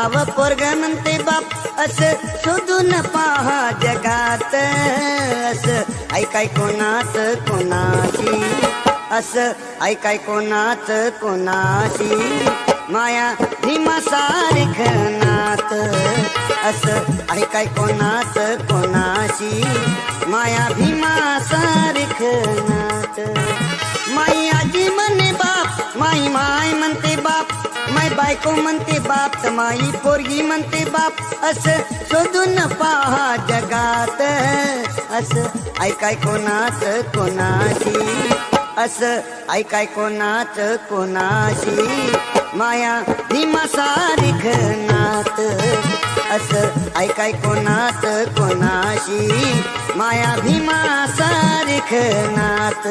भाव पोरग म्हणते बाप असं शोधून पहा जगात असं ऐकाय कोणाच कोणाची असं ऐकाय कोणाच कोणाची माया भीमा सारिख नात असं ऐकाय कोणाच कोणाची माया भीमा सारिख नात माई आजी म्हणे बाप माई माय म्हणते बाप माई बायको म्हणते बाप तर माई पोरगी म्हणते बाप असं शोधून पहा जगात असं ऐकाय कोणाच कोणाची असं ऐकाय कोणाच कोणाची माया भीमा सारिख नात असं ऐकाय कोणाच कोणाशी माया भीमा सारिख नात